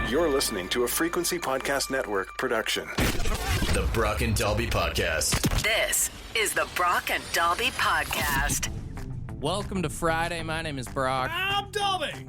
You're listening to a Frequency Podcast Network production. The Brock and Dalby Podcast. This is the Brock and Dalby Podcast. Welcome to Friday. My name is Brock. I'm Dalby.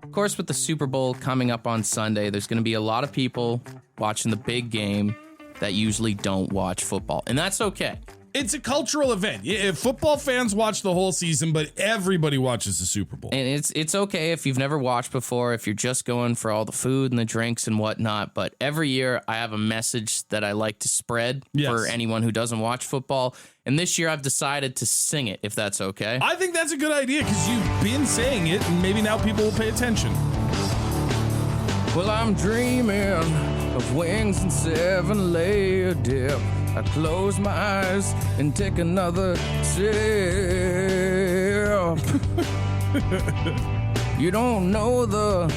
Of course, with the Super Bowl coming up on Sunday, there's going to be a lot of people watching the big game that usually don't watch football, and that's okay. It's a cultural event. Football fans watch the whole season, but everybody watches the Super Bowl. And it's okay if you've never watched before, if you're just going for all the food and the drinks and whatnot. But every year I have a message that I like to spread for anyone who doesn't watch football. And this year I've decided to sing it, if that's okay. I think that's a good idea because you've been saying it, and maybe now people will pay attention. Well, I'm dreaming of wings and 7-layer dip. I close my eyes and take another sip. You don't know the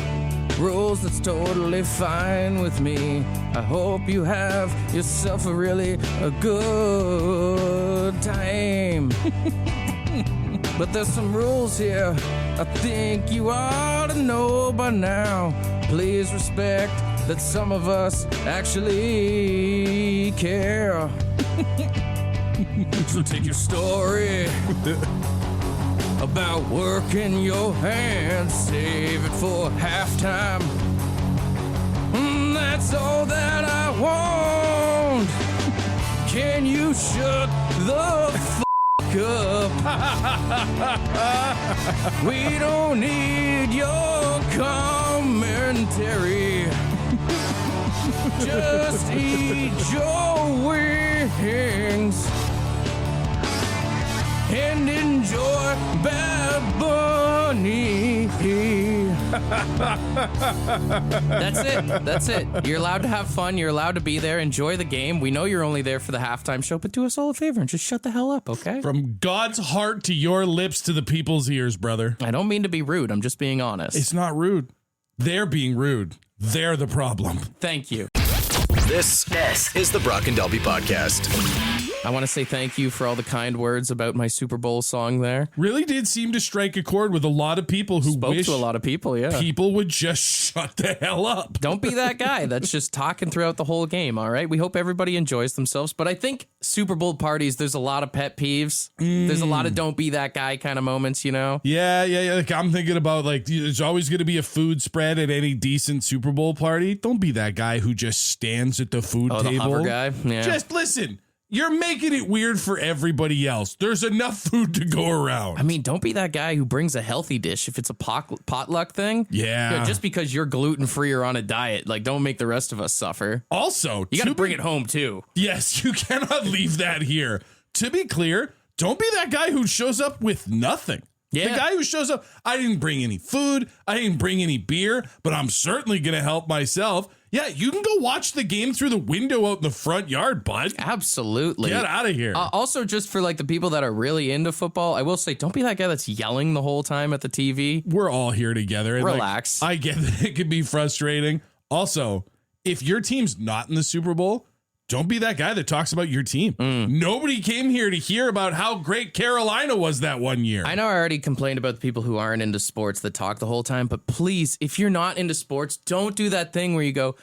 rules, that's totally fine with me. I hope you have yourself a really good time. But there's some rules here I think you ought to know by now. Please respect that some of us actually care. So take your story about working your hands, save it for halftime. That's all that I want. Can you shut the f*** up? We don't need your commentary. Just eat your wings and enjoy Bad Bunny. That's it. You're allowed to have fun. You're allowed to be there. Enjoy the game. We know you're only there for the halftime show, but do us all a favor and just shut the hell up, okay? From God's heart to your lips to the people's ears, brother. I don't mean to be rude. I'm just being honest. It's not rude. They're being rude. They're the problem. Thank you. This is the Brock and Dalby Podcast. I want to say thank you for all the kind words about my Super Bowl song there. Really did seem to strike a chord with a lot of people who Spoke wish to a lot of people, yeah. people would just shut the hell up. Don't be that guy that's just talking throughout the whole game, all right? We hope everybody enjoys themselves, but I think Super Bowl parties, there's a lot of pet peeves. There's a lot of don't be that guy kind of moments, you know? Yeah. Like, I'm thinking about, like, there's always going to be a food spread at any decent Super Bowl party. Don't be that guy who just stands at the food table. The hover guy? Yeah. Just listen. You're making it weird for everybody else. There's enough food to go around. I mean, don't be that guy who brings a healthy dish if it's a potluck thing. Yeah. Just because you're gluten-free or on a diet, like, don't make the rest of us suffer. Also, you got to bring it home, too. Yes, you cannot leave that here. To be clear, don't be that guy who shows up with nothing. Yeah. The guy who shows up, I didn't bring any food, I didn't bring any beer, but I'm certainly going to help myself. Yeah, you can go watch the game through the window out in the front yard, bud. Absolutely. Get out of here. Also, just for like the people that are really into football, I will say, don't be that guy that's yelling the whole time at the TV. We're all here together. And relax. I get that it can be frustrating. Also, if your team's not in the Super Bowl, don't be that guy that talks about your team. Nobody came here to hear about how great Carolina was that one year. I know I already complained about the people who aren't into sports that talk the whole time, but please, if you're not into sports, don't do that thing where you go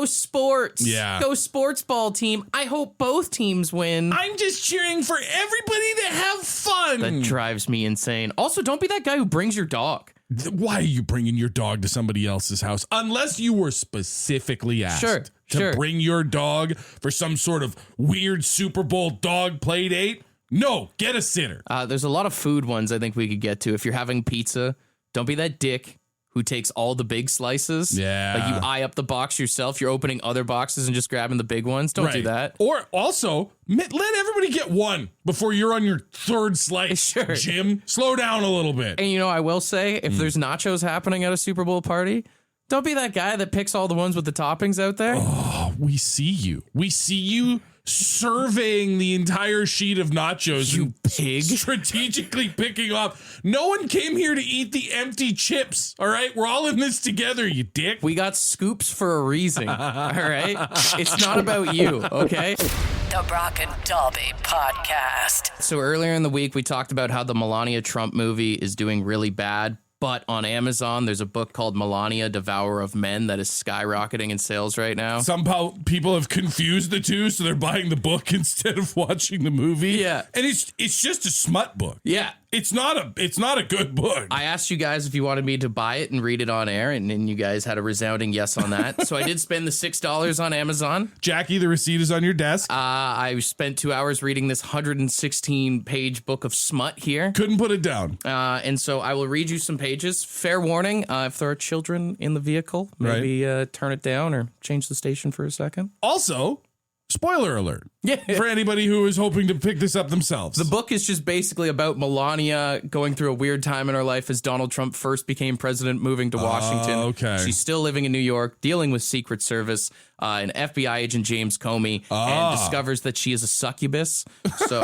sports. Yeah. Go sports ball team. I hope both teams win. I'm just cheering for everybody to have fun. That drives me insane. Also, don't be that guy who brings your dog. Why are you bringing your dog to somebody else's house? Unless you were specifically asked to bring your dog for some sort of weird Super Bowl dog play date. No, get a sitter. There's a lot of food ones I think we could get to. If you're having pizza, don't be that dick who takes all the big slices. Yeah. Like you eye up the box yourself. You're opening other boxes and just grabbing the big ones. Don't do that. Or also, let everybody get one before you're on your third slice. Sure. Jim, slow down a little bit. And, you know, I will say, if there's nachos happening at a Super Bowl party, don't be that guy that picks all the ones with the toppings out there. Oh, we see you. We see you surveying the entire sheet of nachos. You pig. Strategically picking off. No one came here to eat the empty chips, all right? We're all in this together, you dick. We got scoops for a reason, all right? It's not about you, okay? The Brock and Dalby Podcast. So earlier in the week, we talked about how the Melania Trump movie is doing really bad. But on Amazon, there's a book called Melania, Devourer of Men that is skyrocketing in sales right now. Somehow people have confused the two, so they're buying the book instead of watching the movie. Yeah. And it's just a smut book. Yeah. It's not a good book. I asked you guys if you wanted me to buy it and read it on air, and you guys had a resounding yes on that. So I did spend the $6 on Amazon. Jackie, the receipt is on your desk. I spent 2 hours reading this 116-page book of smut here. Couldn't put it down. And so I will read you some pages. Fair warning, if there are children in the vehicle, maybe turn it down or change the station for a second. Also, spoiler alert. Yeah. For anybody who is hoping to pick this up themselves. The book is just basically about Melania going through a weird time in her life as Donald Trump first became president, moving to Washington. Okay. She's still living in New York, dealing with Secret Service, an FBI agent, James Comey, and discovers that she is a succubus. So,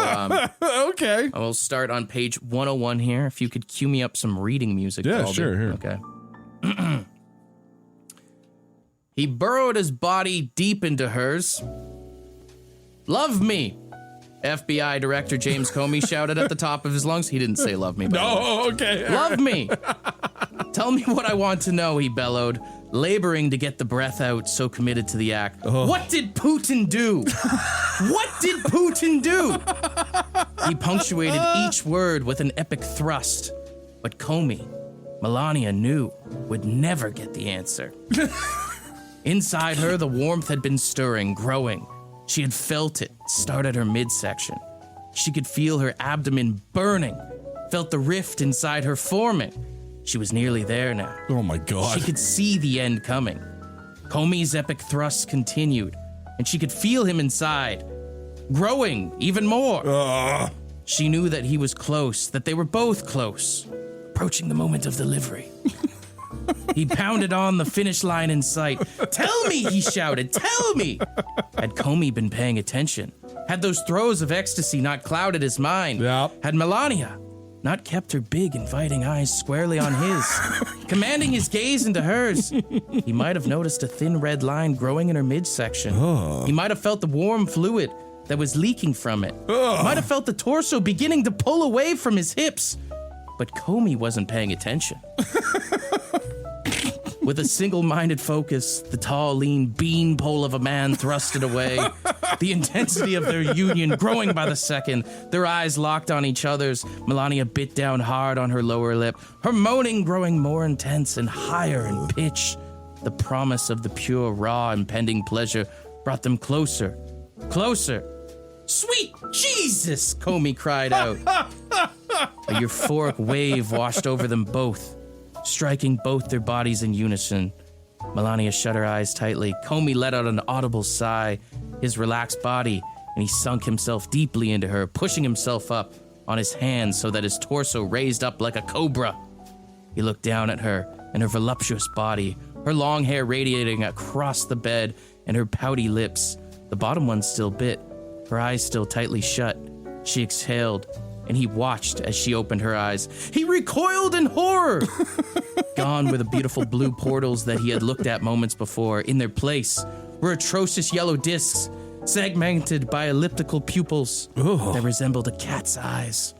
okay. I will start on page 101 here. If you could cue me up some reading music. Yeah, Baldy. sure. Here. Okay. He burrowed his body deep into hers. Love me, FBI Director James Comey shouted at the top of his lungs. He didn't say love me. No, okay. Love me. Tell me what I want to know, he bellowed, laboring to get the breath out, so committed to the act. What did Putin do? What did Putin do? He punctuated each word with an epic thrust. But Comey, Melania knew, would never get the answer. Inside her, the warmth had been stirring, growing. She had felt it start at her midsection. She could feel her abdomen burning, felt the rift inside her forming. She was nearly there now. Oh my God. She could see the end coming. Comey's epic thrusts continued, and she could feel him inside, growing even more. She knew that he was close, that they were both close, approaching the moment of delivery. He pounded on the finish line in sight. Tell me, he shouted, tell me. Had Comey been paying attention? Had those throes of ecstasy not clouded his mind? Yep. Had Melania not kept her big, inviting eyes squarely on his, commanding his gaze into hers? He might have noticed a thin red line growing in her midsection. He might have felt the warm fluid that was leaking from it. Might have felt the torso beginning to pull away from his hips. But Comey wasn't paying attention. With a single-minded focus, the tall, lean beanpole of a man thrusted away. The intensity of their union growing by the second. Their eyes locked on each other's. Melania bit down hard on her lower lip. Her moaning growing more intense and higher in pitch. The promise of the pure, raw, impending pleasure brought them closer. Closer. Sweet Jesus, Comey cried out. A euphoric wave washed over them both, striking both their bodies in unison. Melania shut her eyes tightly. Comey let out an audible sigh, his relaxed body, and he sunk himself deeply into her, pushing himself up on his hands so that his torso raised up like a cobra. He looked down at her and her voluptuous body, her long hair radiating across the bed, and her pouty lips. The bottom one still bit, her eyes still tightly shut. She exhaled, and he watched as she opened her eyes. He recoiled in horror. Gone were the beautiful blue portals that he had looked at moments before. In their place were atrocious yellow discs, segmented by elliptical pupils that resembled a cat's eyes.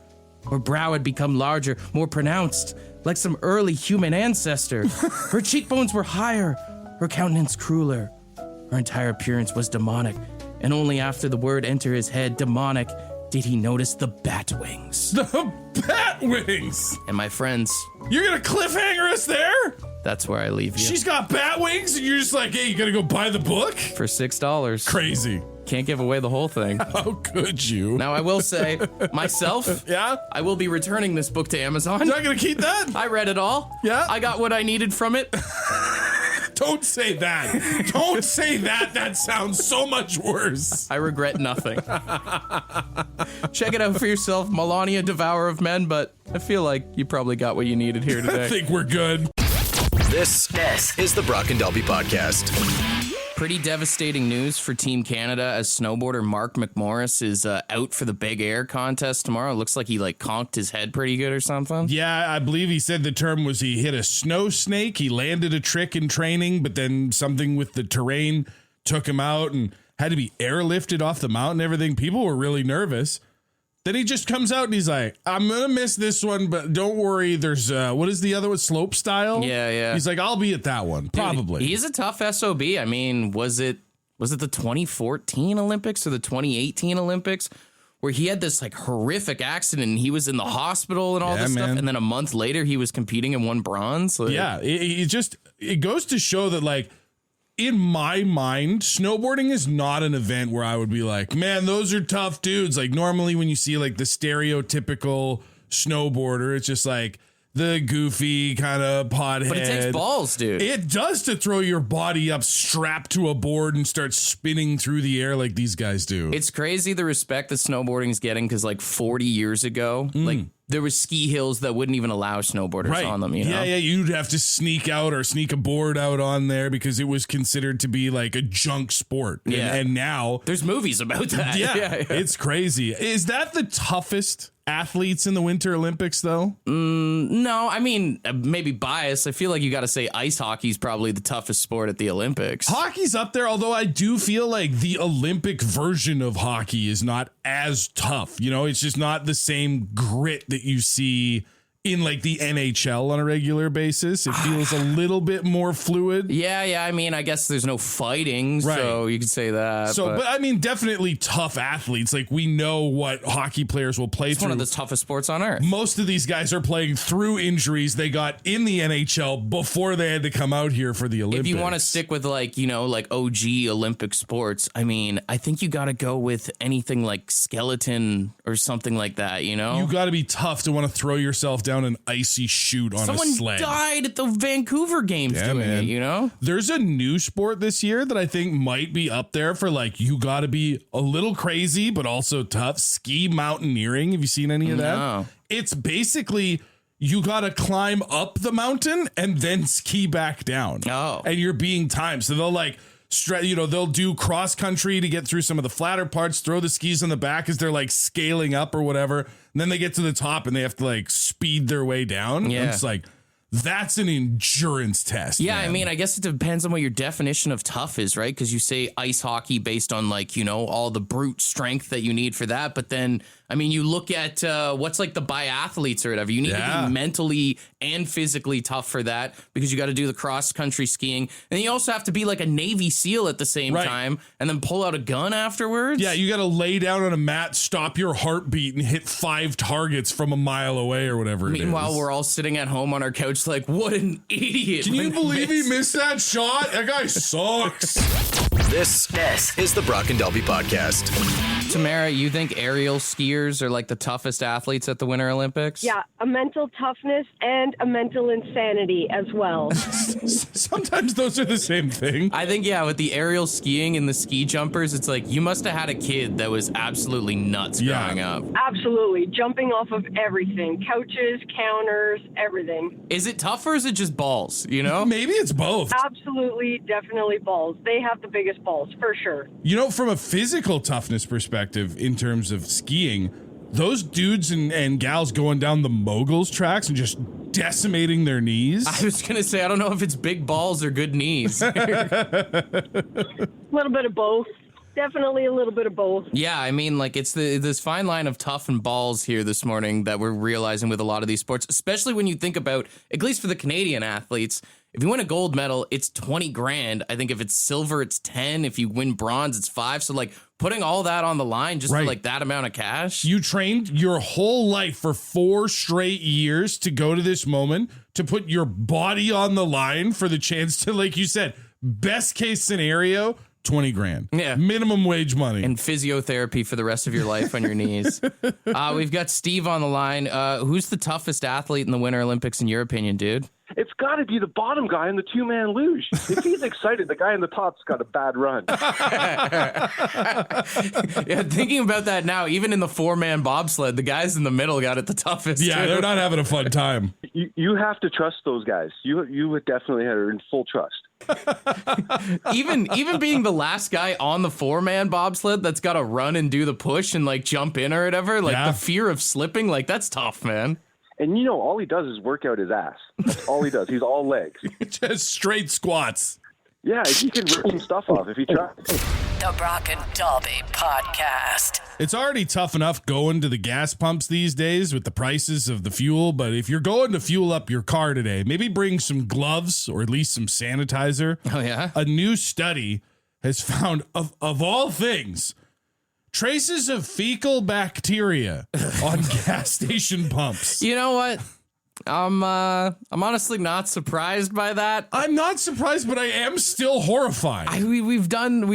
Her brow had become larger, more pronounced, like some early human ancestor. Her cheekbones were higher, her countenance crueler. Her entire appearance was demonic, and only after the word entered his head, demonic, did he notice the bat wings. The bat wings! And my friends, you're gonna cliffhanger us there? That's where I leave you. She's got bat wings and you're just like, hey, you gotta go buy the book? For $6. Crazy. Can't give away the whole thing. How could you? Now, I will say, myself, yeah, I will be returning this book to Amazon. You're not gonna keep that? I read it all. Yeah? I got what I needed from it. Don't say that. Don't say that. That sounds so much worse. I regret nothing. Check it out for yourself, Melania, Devourer of Men, but I feel like you probably got what you needed here today. I think we're good. This is the Brock and Dalby Podcast. Pretty devastating news for Team Canada as snowboarder Mark McMorris is out for the Big Air contest tomorrow. It looks like he conked his head pretty good or something. Yeah, I believe he said the term was he hit a snow snake. He landed a trick in training, but then something with the terrain took him out and had to be airlifted off the mountain and everything. People were really nervous. Then he just comes out and he's like, I'm going to miss this one, but don't worry. There's, what is the other one? Slope style? Yeah. He's like, I'll be at that one. Probably. Dude, he's a tough SOB. I mean, was it the 2014 Olympics or the 2018 Olympics where he had this like horrific accident and he was in the hospital and all this stuff? And then a month later he was competing and won bronze. Like, yeah. It goes to show that like, in my mind, snowboarding is not an event where I would be like, man, those are tough dudes. Like normally when you see like the stereotypical snowboarder, it's just like the goofy kind of pothead. But it takes balls, dude. It does, to throw your body up strapped to a board and start spinning through the air like these guys do. It's crazy the respect that snowboarding is getting because like 40 years ago, like there was ski hills that wouldn't even allow snowboarders on them, you know? Yeah, you'd have to sneak a board out on there because it was considered to be like a junk sport. Yeah. And now there's movies about that. Yeah, it's crazy. Is that the toughest athletes in the Winter Olympics, though? No, I mean, maybe bias. I feel like you got to say ice hockey is probably the toughest sport at the Olympics. Hockey's up there, although I do feel like the Olympic version of hockey is not as tough. You know, it's just not the same grit that you see in like the NHL on a regular basis. It feels a little bit more fluid. Yeah. I mean, I guess there's no fighting, so you could say that. So, but I mean, definitely tough athletes. Like we know what hockey players will play through. It's one of the toughest sports on earth. Most of these guys are playing through injuries they got in the NHL before they had to come out here for the Olympics. If you want to stick with like, you know, like OG Olympic sports, I mean, I think you got to go with anything like skeleton or something like that, you know? You got to be tough to want to throw yourself down an icy chute on a sled. Someone died at the Vancouver games doing it, you know? There's a new sport this year that I think might be up there for like, you got to be a little crazy, but also tough. Ski mountaineering. Have you seen any of that? No. It's basically you got to climb up the mountain and then ski back down. Oh. And you're being timed. So they'll like, they'll do cross country to get through some of the flatter parts, throw the skis on the back as they're like scaling up or whatever. And then they get to the top and they have to like speed their way down. Yeah. And it's like, that's an endurance test. Yeah, man. I mean, I guess it depends on what your definition of tough is, right? Because you say ice hockey based on like, you know, all the brute strength that you need for that. But then, I mean, you look at what's like the biathletes or whatever. You need to be mentally and physically tough for that because you got to do the cross country skiing. And you also have to be like a Navy SEAL at the same time and then pull out a gun afterwards. Yeah, you got to lay down on a mat, stop your heartbeat, and hit 5 targets from a mile away or whatever. Meanwhile, we're all sitting at home on our couch like, what an idiot. Can you believe he missed that shot? That guy sucks. This is the Brock and Delby podcast. Tamara, you think aerial skiers are like the toughest athletes at the Winter Olympics? Yeah, a mental toughness and a mental insanity as well. Sometimes those are the same thing. I think, yeah, with the aerial skiing and the ski jumpers, it's like you must have had a kid that was absolutely nuts growing up. Absolutely. Jumping off of everything. Couches, counters, everything. Is it tough or is it just balls, you know? Maybe it's both. Absolutely, definitely balls. They have the biggest balls, for sure. You know, from a physical toughness perspective, in terms of skiing, those dudes and gals going down the moguls tracks and just decimating their knees. I was going to say, I don't know if it's big balls or good knees. A little bit of both. Definitely a little bit of both. Yeah, I mean, like, it's this fine line of tough and balls here this morning that we're realizing with a lot of these sports, especially when you think about, at least for the Canadian athletes, if you win a gold medal, it's 20 grand. I think if it's silver, it's 10. If you win bronze, it's 5. So, like, putting all that on the line just for, like, that amount of cash. You trained your whole life for 4 straight years to go to this moment, to put your body on the line for the chance to, like you said, best case scenario, 20 grand. Yeah. Minimum wage money. And physiotherapy for the rest of your life on your knees. We've got Steve on the line. Who's the toughest athlete in the Winter Olympics in your opinion, dude? It's got to be the bottom guy in the 2-man luge. If he's excited, the guy in the top's got a bad run. Yeah, thinking about that now, even in the 4-man bobsled, the guys in the middle got it the toughest. Yeah, too. they're not having a fun time. You have to trust those guys. You would definitely are in full trust. even being the last guy on the 4-man bobsled that's got to run and do the push and like jump in or whatever, like the fear of slipping, like that's tough, man. And you know, all he does is work out his ass. That's all he does. He's all legs. Just straight squats. Yeah, he can rip some stuff off if he tries. The Brock and Dalby Podcast. It's already tough enough going to the gas pumps these days with the prices of the fuel, but if you're going to fuel up your car today, maybe bring some gloves or at least some sanitizer. Oh, yeah? A new study has found, of all things, traces of fecal bacteria on gas station pumps. You know what? I'm honestly not surprised by that. I'm not surprised, but I am still horrified. We've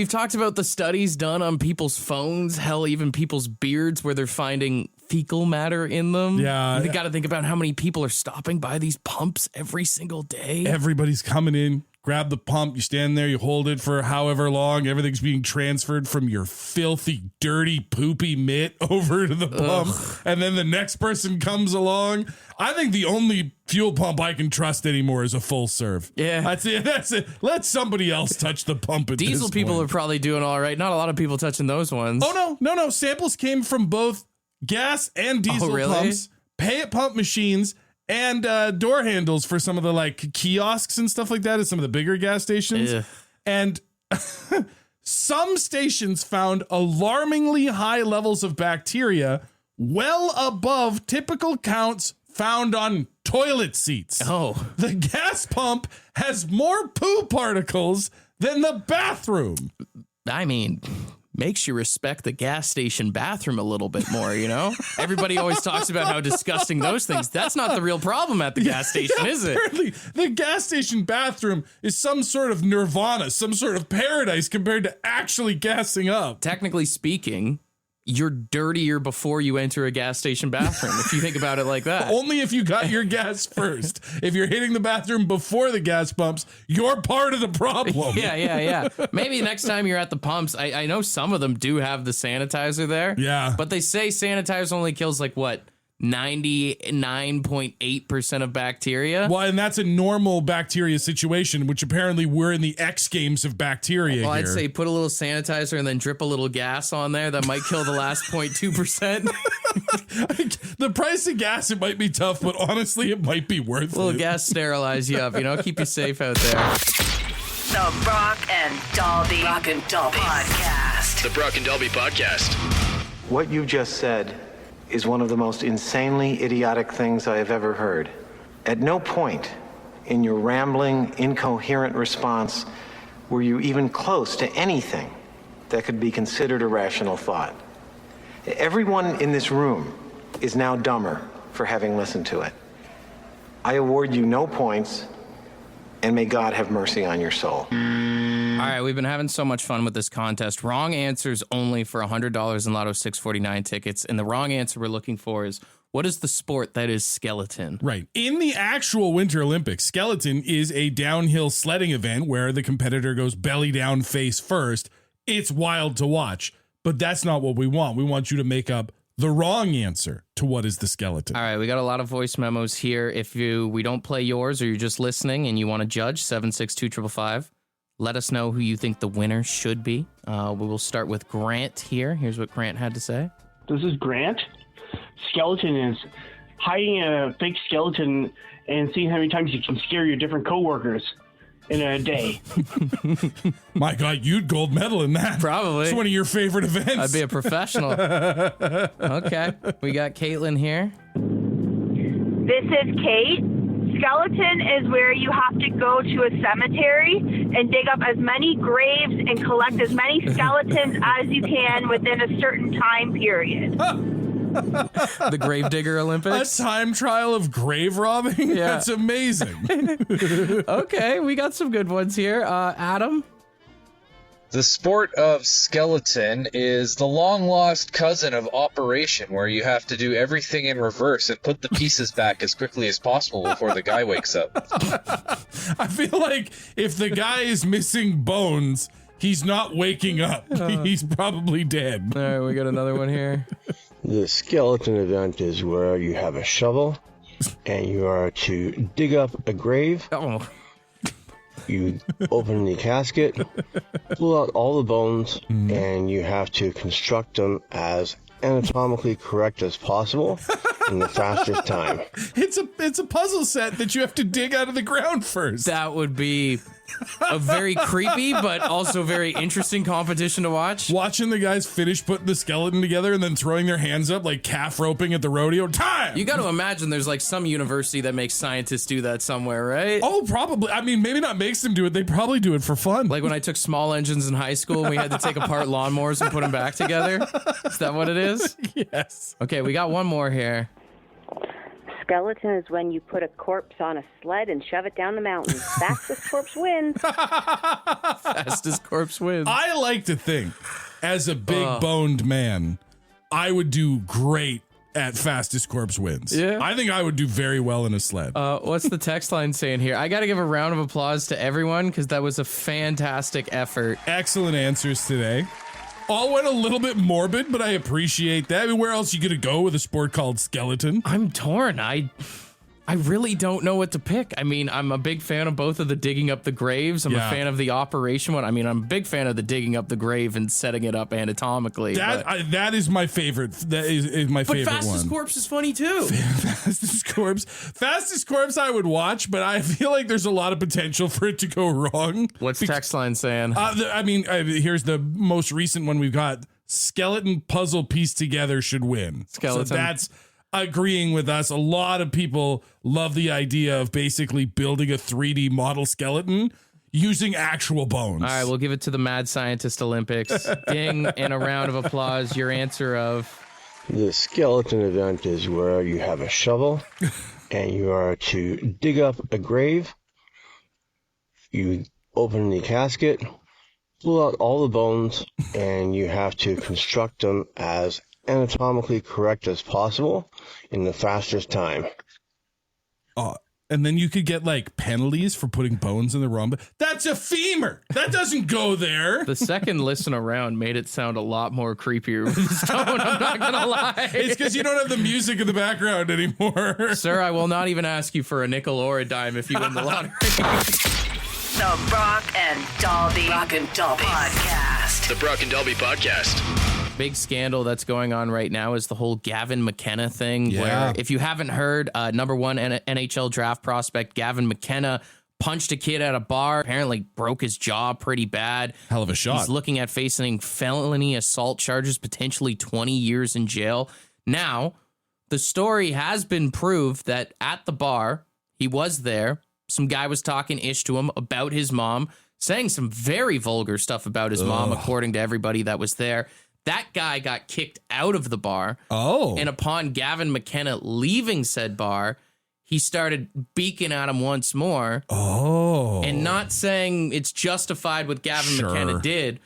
talked about the studies done on people's phones, hell, even people's beards, where they're finding fecal matter in them. Yeah. You got to think about how many people are stopping by these pumps every single day. Everybody's coming in. Grab the pump, you stand there, you hold it for however long. Everything's being transferred from your filthy, dirty, poopy mitt over to the pump. Ugh. And then the next person comes along. I think the only fuel pump I can trust anymore is a full serve. Yeah. That's it. Let somebody else touch the pump at Diesel this people point. are probably doing all right. Not a lot of people touching those ones. Oh, no. Samples came from both gas and diesel pumps, pay-at-pump machines, and door handles for some of the like kiosks and stuff like that at some of the bigger gas stations. Ugh. And some stations found alarmingly high levels of bacteria, well above typical counts found on toilet seats. Oh. The gas pump has more poo particles than the bathroom. I mean, makes you respect the gas station bathroom a little bit more, you know? Everybody always talks about how disgusting those things. That's not the real problem at the gas station, is it? Apparently, the gas station bathroom is some sort of nirvana, some sort of paradise compared to actually gassing up. Technically speaking, you're dirtier before you enter a gas station bathroom, if you think about it like that. Only if you got your gas first. If you're hitting the bathroom before the gas pumps, you're part of the problem. Yeah. Maybe next time you're at the pumps, I know some of them do have the sanitizer there. Yeah. But they say sanitizer only kills like what? 99.8% of bacteria. Well, and that's a normal bacteria situation, which apparently we're in the X Games of bacteria Well, here. I'd say put a little sanitizer and then drip a little gas on there. That might kill the last 0.2%. The price of gas, it might be tough, but honestly, it might be worth A little it. gas sterilize you up, keep you safe out there. The Brock and Dalby Podcast. The Brock and Dalby Podcast. What you just said is one of the most insanely idiotic things I have ever heard. At no point in your rambling, incoherent response were you even close to anything that could be considered a rational thought. Everyone in this room is now dumber for having listened to it. I award you no points, and may God have mercy on your soul. All right, we've been having so much fun with this contest. Wrong answers only for $100 in Lotto 649 tickets. And the wrong answer we're looking for is, what is the sport that is skeleton? Right. In the actual Winter Olympics, skeleton is a downhill sledding event where the competitor goes belly down face first. It's wild to watch, but that's not what we want. We want you to make up the wrong answer to what is the skeleton. All right, we got a lot of voice memos here. If we don't play yours or you're just listening and you want to judge, 762-555. Let us know who you think the winner should be. We will start with Grant here. Here's what Grant had to say. This is Grant. Skeleton is hiding a fake skeleton and seeing how many times you can scare your different coworkers in a day. My God, you'd gold medal in that. Probably. It's one of your favorite events. I'd be a professional. Okay. We got Caitlin here. This is Kate. Skeleton is where you have to go to a cemetery and dig up as many graves and collect as many skeletons as you can within a certain time period. The Gravedigger Olympics? A time trial of grave robbing? Yeah. That's amazing. Okay, we got some good ones here. Adam? The sport of skeleton is the long-lost cousin of operation, where you have to do everything in reverse and put the pieces back as quickly as possible before the guy wakes up. I feel like if the guy is missing bones, he's not waking up. He's probably dead. All right, we got another one here. The skeleton event is where you have a shovel and you are to dig up a grave. Oh. You open the casket, pull out all the bones, and you have to construct them as anatomically correct as possible in the fastest time. It's a puzzle set that you have to dig out of the ground first. That would be a very creepy but also very interesting competition to watch. Watching the guys finish putting the skeleton together and then throwing their hands up like calf roping at the rodeo. Time! You got to imagine there's like some university that makes scientists do that somewhere, right? Oh, probably. I mean, maybe not makes them do it. They probably do it for fun. Like when I took small engines in high school and we had to take apart lawnmowers and put them back together. Is that what it is? Yes. Okay, we got one more here. Skeleton is when you put a corpse on a sled and shove it down the mountain. Fastest corpse wins. Fastest corpse wins. I like to think, as a big boned man, I would do great at fastest corpse wins. Yeah. I think I would do very well in a sled. What's the text line saying here? I got to give a round of applause to everyone because that was a fantastic effort. Excellent answers today. All went a little bit morbid, but I appreciate that. I mean, where else are you going to go with a sport called skeleton? I'm torn. I really don't know what to pick. I mean, I'm a big fan of both of the digging up the graves. I'm a fan of the operation one. I mean, I'm a big fan of the digging up the grave and setting it up anatomically. That is my favorite. That is my favorite one. But Fastest Corpse is funny too. Fastest Corpse I would watch, but I feel like there's a lot of potential for it to go wrong. What's text line saying? Here's the most recent one we've got. Skeleton puzzle pieced together should win. Skeleton. So that's agreeing with us. A lot of people love the idea of basically building a 3D model skeleton using actual bones. All right, we'll give it to the Mad Scientist Olympics. Ding, and a round of applause. Your answer of... The skeleton event is where you have a shovel and you are to dig up a grave. You open the casket, pull out all the bones, and you have to construct them as anatomically correct as possible in the fastest time. And then you could get like penalties for putting bones in the wrong. That's a femur. That doesn't go there. The second listen around made it sound a lot more creepier with his tone. I'm not gonna lie. It's because you don't have the music in the background anymore. Sir, I will not even ask you for a nickel or a dime if you win the lottery. The Brock and Dalby Podcast. The Brock and Dalby Podcast. Big scandal that's going on right now is the whole Gavin McKenna thing. Yeah. Where, if you haven't heard, number one NHL draft prospect Gavin McKenna punched a kid at a bar, apparently broke his jaw pretty bad. Hell of a shot. He's looking at facing felony assault charges, potentially 20 years in jail. Now, the story has been proved that at the bar, he was there. Some guy was talking ish to him about his mom, saying some very vulgar stuff about his mom, according to everybody that was there. That guy got kicked out of the bar. Oh. And upon Gavin McKenna leaving said bar, he started beaking at him once more. Oh. And not saying it's justified what Gavin McKenna did,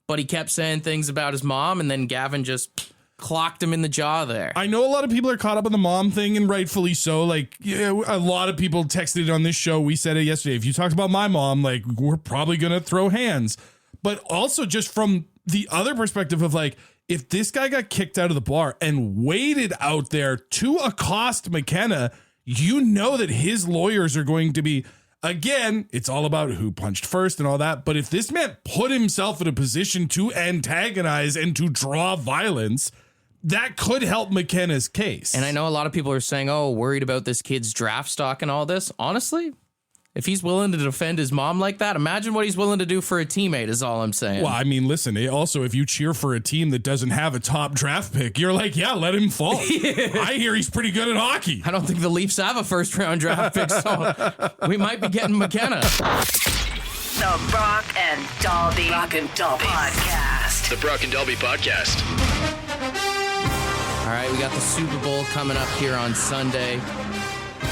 but he kept saying things about his mom, and then Gavin just clocked him in the jaw there. I know a lot of people are caught up on the mom thing, and rightfully so. Like, a lot of people texted it on this show. We said it yesterday. If you talked about my mom, like, we're probably going to throw hands. But also just from the other perspective of like, if this guy got kicked out of the bar and waited out there to accost McKenna, you know that his lawyers are going to be, again, it's all about who punched first and all that. But if this man put himself in a position to antagonize and to draw violence, that could help McKenna's case. And I know a lot of people are saying, oh, worried about this kid's draft stock and all this. Honestly, if he's willing to defend his mom like that, imagine what he's willing to do for a teammate is all I'm saying. Well, I mean, listen, also, if you cheer for a team that doesn't have a top draft pick, you're like, yeah, let him fall. I hear he's pretty good at hockey. I don't think the Leafs have a first-round draft pick, so we might be getting McKenna. The Brock and Dalby Podcast. The Brock and Dalby Podcast. All right, we got the Super Bowl coming up here on Sunday.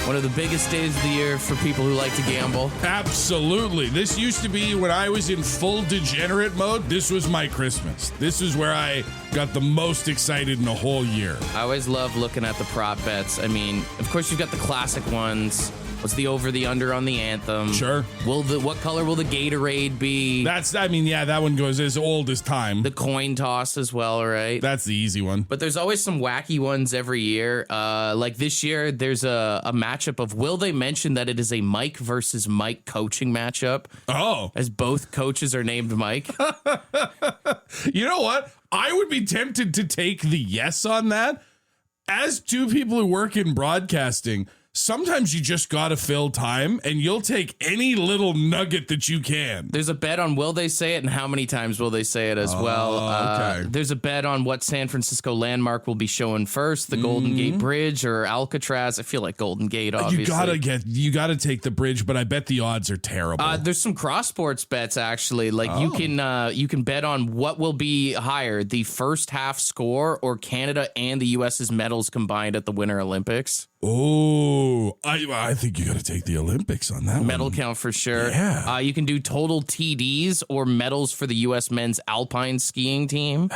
One of the biggest days of the year for people who like to gamble. Absolutely. This used to be when I was in full degenerate mode. This was my Christmas. This is where I got the most excited in the whole year. I always love looking at the prop bets. I mean, of course, you've got the classic ones. What's the over, the under on the anthem? Sure. What color will the Gatorade be? That one goes as old as time. The coin toss as well, right? That's the easy one. But there's always some wacky ones every year. Like this year, there's a matchup of, will they mention that it is a Mike versus Mike coaching matchup? Oh. As both coaches are named Mike. You know what? I would be tempted to take the yes on that. As two people who work in broadcasting, sometimes you just got to fill time, and you'll take any little nugget that you can. There's a bet on will they say it and how many times will they say it as well. Okay. There's a bet on what San Francisco landmark will be showing first, the Golden Gate Bridge or Alcatraz. I feel like Golden Gate, obviously. You gotta take the bridge, but I bet the odds are terrible. There's some cross sports bets actually. Like you can bet on what will be higher, the first half score or Canada and the US's medals combined at the Winter Olympics. Oh, I think you got to take the Olympics on that medal one. count for sure. Yeah. You can do total TDs or medals for the U.S. men's alpine skiing team.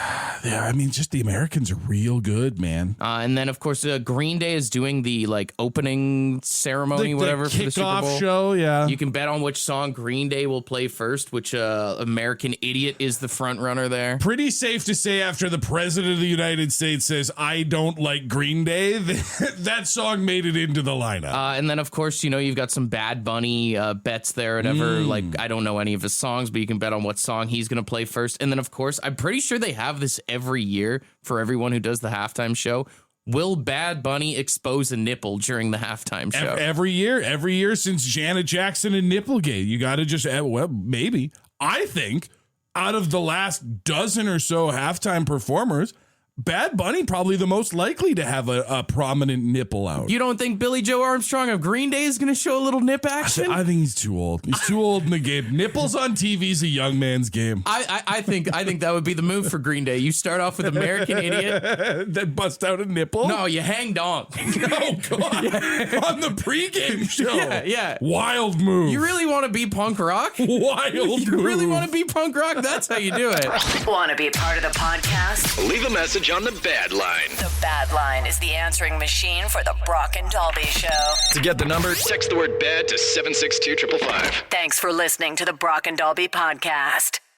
Yeah, I mean, just the Americans are real good, man. And then, of course, Green Day is doing the opening ceremony, whatever, for the Super Bowl show. Yeah, you can bet on which song Green Day will play first. Which American Idiot is the front runner there. Pretty safe to say, after the president of the United States says, "I don't like Green Day," that song made it into the lineup. And then, of course, you've got some Bad Bunny bets there. Whatever. I don't know any of his songs, but you can bet on what song he's going to play first. And then, of course, I'm pretty sure they have this every year for everyone who does the halftime show. Will Bad Bunny expose a nipple during the halftime show? Every year since Janet Jackson and Nipplegate. You got to just, maybe. I think out of the last dozen or so halftime performers, Bad Bunny probably the most likely to have a prominent nipple out. You don't think Billy Joe Armstrong of Green Day is going to show a little nip action? I think he's too old. He's too old in the game. Nipples on TV is a young man's game. I think that would be the move for Green Day. You start off with American Idiot, then bust out a nipple. No, you hang dong. Oh God! Yeah. On the pregame show. Yeah. Wild move. You really want to be punk rock? Wild move. You really want to be punk rock? That's how you do it. Want to be a part of the podcast? Leave a message on the Bad Line. The Bad Line is the answering machine for the Brock and Dalby Show. To get the number, text the word BAD to 762-555. Thanks for listening to the Brock and Dalby podcast.